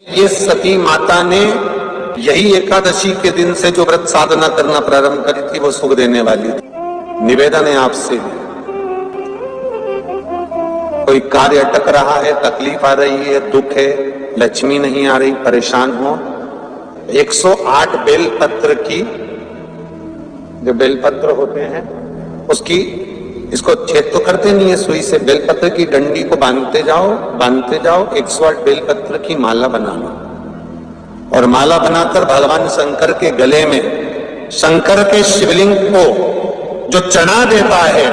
ये सती माता ने यही एकादशी के दिन से जो व्रत साधना करना प्रारंभ करी थी वो सुख देने वाली थी। निवेदन है आपसे, कोई कार्य अटक रहा है, तकलीफ आ रही है, दुख है, लक्ष्मी नहीं आ रही, परेशान हो, 108 बेलपत्र की, जो बेलपत्र होते हैं उसकी, इसको छेद तो करते नहीं है सुई से, बेलपत्र की डंडी को बांधते जाओ 108 बेलपत्र की माला बना लो और माला बनाकर भगवान शंकर के गले में, शंकर के शिवलिंग को जो चढ़ा देता है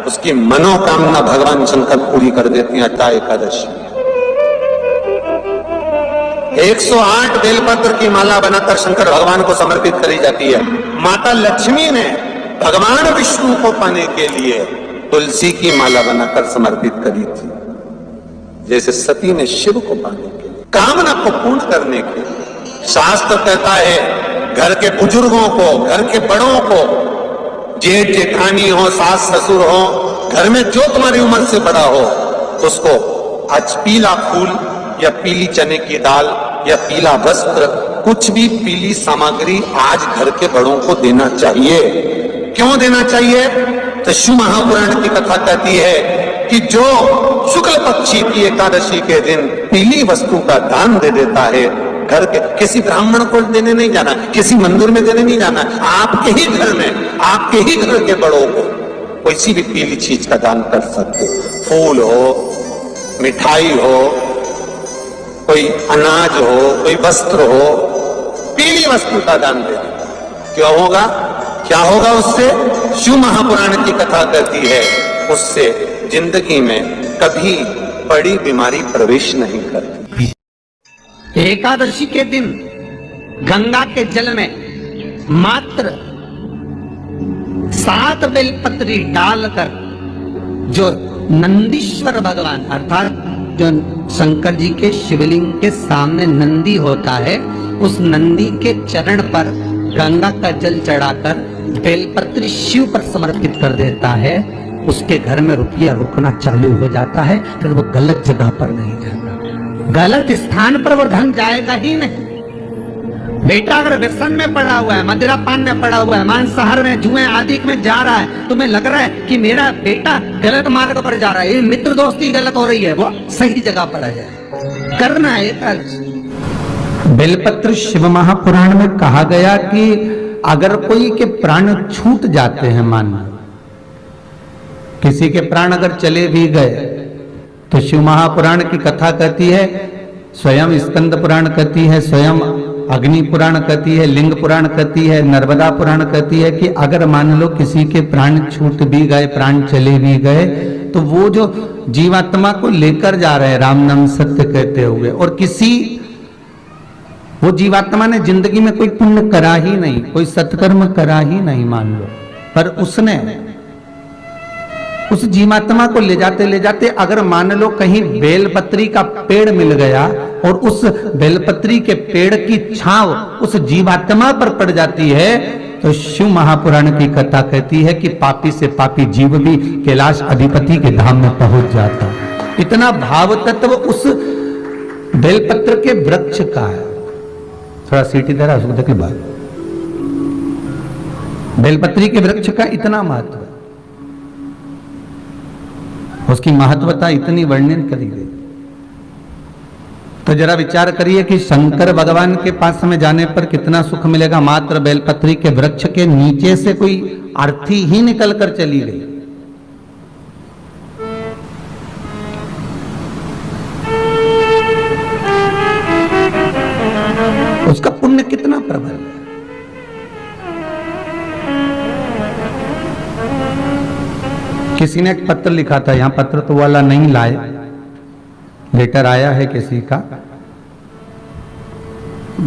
उसकी मनोकामना भगवान शंकर पूरी कर देती हैं। अट्टा एकादशी 108 बेलपत्र की माला बनाकर शंकर भगवान को समर्पित करी जाती है। माता लक्ष्मी ने भगवान विष्णु को पाने के लिए तुलसी की माला बनाकर समर्पित करी थी, जैसे सती ने शिव को पाने के लिए, कामना को पूर्ण करने के लिए। शास्त्र कहता है घर के बुजुर्गों को, घर के बड़ों को, जेठ जेठानी हो, सास ससुर हो, घर में जो तुम्हारी उम्र से बड़ा हो, उसको आज पीला फूल या पीली चने की दाल या पीला वस्त्र, कुछ भी पीली सामग्री आज घर के बड़ों को देना चाहिए। क्यों देना चाहिए? तो शिव महापुराण की कथा कहती है कि जो शुक्ल पक्षी की एकादशी के दिन पीली वस्तु का दान दे देता है, घर के किसी ब्राह्मण को देने नहीं जाना, किसी मंदिर में देने नहीं जाना, आपके ही घर में, आपके ही घर के बड़ों को कोई भी पीली चीज का दान कर सकते। फूल हो, मिठाई हो, कोई अनाज हो, कोई वस्त्र हो, पीली वस्तु का दान दे दें। क्यों होगा? क्या होगा उससे? शिव महापुराण की कथा कहती है उससे जिंदगी में कभी बड़ी बीमारी प्रवेश नहीं करती। एकादशी के दिन गंगा के जल में मात्र 7 बेलपत्री डालकर जो नंदीश्वर भगवान अर्थात जो शंकर जी के शिवलिंग के सामने नंदी होता है, उस नंदी के चरण पर गंगा का जल चढ़ाकर बेलपत्री शिव पर समर्पित कर देता है, उसके घर में रुपया रुकना चालू हो जाता है। फिर वो गलत जगह पर नहीं जाता, गलत स्थान पर वो धन जाएगा ही नहीं। बेटा अगर व्यसन में पड़ा हुआ है, मदिरा पान में पड़ा हुआ है, मांसाहार में, जुए आदि में जा रहा है, तुम्हें लग रहा है कि मेरा बेटा गलत मार्ग पर जा रहा है, मित्र दोस्ती गलत हो रही है, वो सही जगह पर आ जाए, करना है। बेलपत्र शिव महापुराण में कहा गया कि अगर कोई के प्राण छूट जाते हैं, मान किसी के प्राण अगर चले भी गए, तो शिव महापुराण की कथा कहती है, स्वयं स्कंद पुराण कहती है, स्वयं अग्नि पुराण कहती है, लिंग पुराण कहती है, नर्मदा पुराण कहती है कि अगर मान लो किसी के प्राण छूट भी गए, प्राण चले भी गए, तो वो जो जीवात्मा को लेकर जा रहे हैं राम नाम सत्य कहते हुए, और किसी वो जीवात्मा ने जिंदगी में कोई पुण्य करा ही नहीं, कोई सत्कर्म करा ही नहीं मान लो, पर उसने उस जीवात्मा को ले जाते अगर मान लो कहीं बेलपत्री का पेड़ मिल गया और उस बेलपत्री के पेड़ की छांव उस जीवात्मा पर पड़ जाती है, तो शिव महापुराण की कथा कहती है कि पापी से पापी जीव भी कैलाश अधिपति के धाम में पहुंच जाता। इतना भाव तत्व उस बेलपत्र के वृक्ष का है। थोड़ा सीटी दे रहा उसको देख लो, बेलपत्री के वृक्ष का इतना महत्व, उसकी महत्वता इतनी वर्णन करी गई। तो जरा विचार करिए कि शंकर भगवान के पास में जाने पर कितना सुख मिलेगा। मात्र बेलपत्री के वृक्ष के नीचे से कोई अर्थी ही निकल कर चली गई, उसका पुण्य कितना प्रबल है। किसी ने एक पत्र लिखा था, यहां पत्र तो वाला नहीं लाए, लेटर आया है किसी का,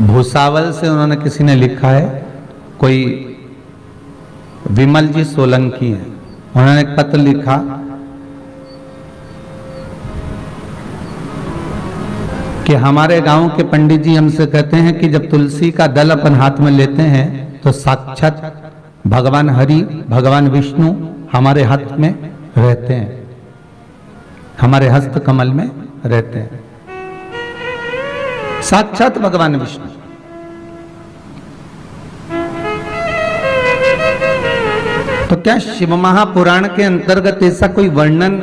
भूसावल से उन्होंने किसी ने लिखा है, कोई विमल जी सोलंकी है, उन्होंने एक पत्र लिखा कि हमारे गांव के पंडित जी हमसे कहते हैं कि जब तुलसी का दल अपन हाथ में लेते हैं तो साक्षात भगवान हरि, भगवान विष्णु हमारे हाथ में रहते हैं, हमारे हस्त कमल में रहते हैं। साक्षात भगवान विष्णु। तो क्या शिव महापुराण के अंतर्गत ऐसा कोई वर्णन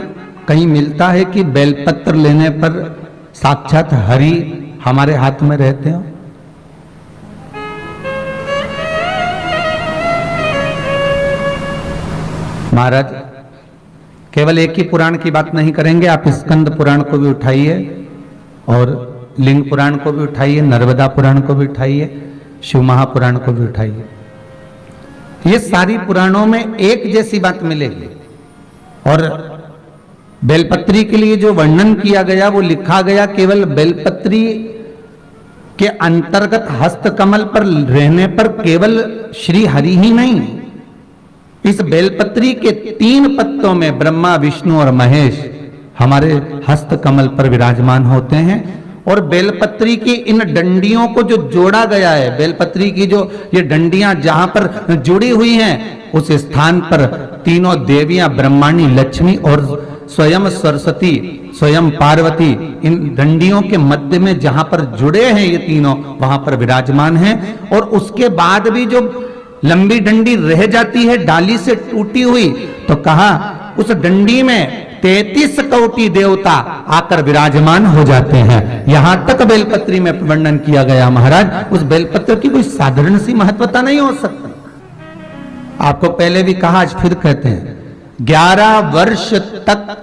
कहीं मिलता है कि बेलपत्र लेने पर साक्षात हरि हमारे हाथ में रहते हो? महाराज केवल एक ही पुराण की बात नहीं करेंगे, आप स्कंद पुराण को भी उठाइए और लिंग पुराण को भी उठाइए, नर्मदा पुराण को भी उठाइए, शिव महापुराण को भी उठाइए। ये सारी पुराणों में एक जैसी बात मिलेगी। और बेलपत्री के लिए जो वर्णन किया गया वो लिखा गया केवल बेलपत्री के अंतर्गत हस्तकमल पर रहने पर केवल श्री हरि ही नहीं, इस बेलपत्री के 3 पत्तों में ब्रह्मा विष्णु और महेश हमारे हस्तकमल पर विराजमान होते हैं। और बेलपत्री की इन डंडियों को जो जोड़ा गया है, बेलपत्री की जो ये डंडियां जहां पर जुड़ी हुई हैं, उस स्थान पर तीनों देवियां ब्रह्माणी लक्ष्मी और स्वयं सरस्वती स्वयं पार्वती इन डंडियों के मध्य में जहां पर जुड़े हैं ये तीनों, वहां पर विराजमान हैं। और उसके बाद भी जो लंबी डंडी रह जाती है डाली से टूटी हुई, तो कहा उस डंडी में 33 कोटि देवता आकर विराजमान हो जाते हैं। यहां तक बेलपत्री में वर्णन किया गया। महाराज उस बेलपत्र की कोई साधारण सी महत्वता नहीं हो सकती। आपको पहले भी कहा, आज फिर कहते हैं, 11 वर्ष तक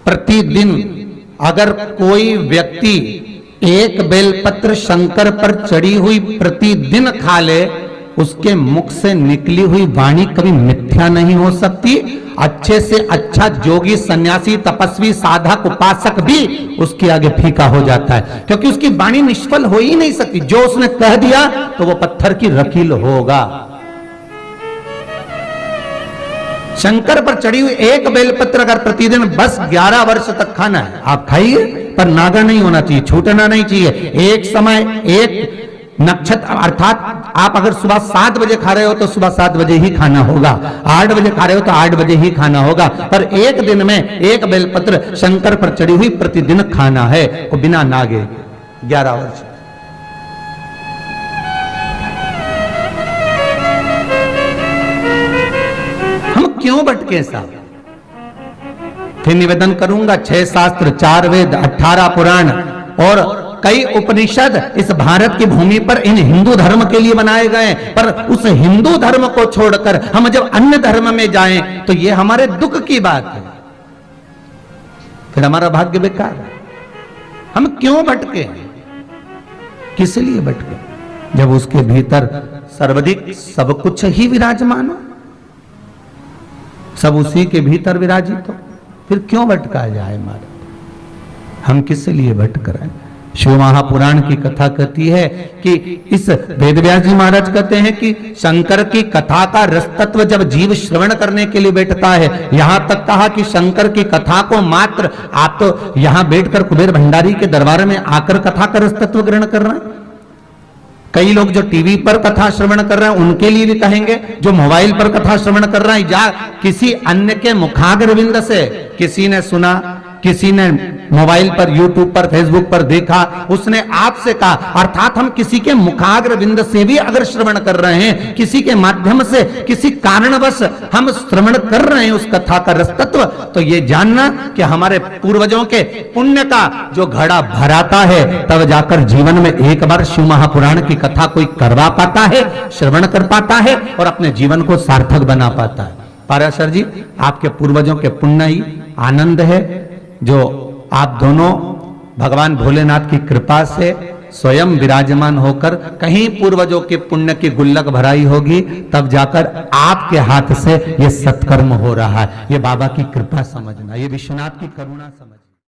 प्रतिदिन अगर कोई व्यक्ति एक बेलपत्र शंकर पर चढ़ी हुई प्रतिदिन खा ले, उसके मुख से निकली हुई वाणी कभी मिथ्या नहीं हो सकती। अच्छे से अच्छा जोगी सन्यासी तपस्वी साधक उपासक भी उसके आगे फीका हो जाता है, क्योंकि उसकी वाणी निष्फल हो ही नहीं सकती। जो उसने कह दिया तो वो पत्थर की रकील होगा। शंकर पर चढ़ी हुई एक बेलपत्र अगर प्रतिदिन बस 11 वर्ष तक खाना है, आप खाइए, पर नागा नहीं होना चाहिए, छूटना नहीं चाहिए। एक समय एक नक्षत्र अर्थात आप अगर सुबह 7 बजे खा रहे हो तो सुबह 7 बजे ही खाना होगा, 8 बजे खा रहे हो तो 8 बजे ही खाना होगा, पर एक दिन में एक बेलपत्र शंकर पर चढ़ी हुई प्रतिदिन खाना है, वो बिना नागे 11 वर्ष। हम क्यों भटके साहब? फिर निवेदन करूंगा, 6 शास्त्र, 4 वेद, 18 पुराण और कई उपनिषद इस भारत की भूमि पर इन हिंदू धर्म के लिए बनाए गए, पर उस हिंदू धर्म को छोड़कर हम जब अन्य धर्म में जाएं तो ये हमारे दुख की बात है, फिर हमारा भाग्य बेकार है। हम क्यों भटके? किस लिए भटके? जब उसके भीतर सर्वाधिक सब कुछ ही विराजमान हो, सब उसी के भीतर विराजित हो, फिर क्यों भटका जाए? हमारा हम किस लिए भटक रहे हैं? शिव महापुराण की कथा कहती है कि इस वेदव्यास जी महाराज कहते हैं कि शंकर की कथा का रस तत्व जब जीव श्रवण करने के लिए बैठता है, यहां तक कहा कि शंकर की कथा को मात्र आप तो यहां बैठकर कुबेर भंडारी के दरबार में आकर कथा का रस तत्व ग्रहण कर रहे हैं। कई लोग जो टीवी पर कथा श्रवण कर रहे हैं उनके लिए भी कहेंगे, जो मोबाइल पर कथा श्रवण कर रहे हैं या किसी अन्य के मुखाग्रविंद से किसी ने सुना, किसी ने मोबाइल पर, यूट्यूब पर, फेसबुक पर देखा, उसने आपसे कहा, अर्थात हम किसी के मुखाग्र बिंद से भी अगर श्रवण कर रहे हैं, किसी के माध्यम से किसी कारणवश हम श्रवण कर रहे हैं उस कथा का रस तत्व, तो ये जानना कि हमारे पूर्वजों के पुण्य का जो घड़ा भराता है, तब जाकर जीवन में एक बार शिव महापुराण की कथा कोई करवा पाता है, श्रवण कर पाता है और अपने जीवन को सार्थक बना पाता है। पाराशर जी, आपके पूर्वजों के पुण्य ही आनंद है, जो आप दोनों भगवान भोलेनाथ की कृपा से स्वयं विराजमान होकर कहीं पूर्वजों के पुण्य की गुल्लक भराई होगी, तब जाकर आपके हाथ से ये सत्कर्म हो रहा है। ये बाबा की कृपा समझना, ये विश्वनाथ की करुणा समझना।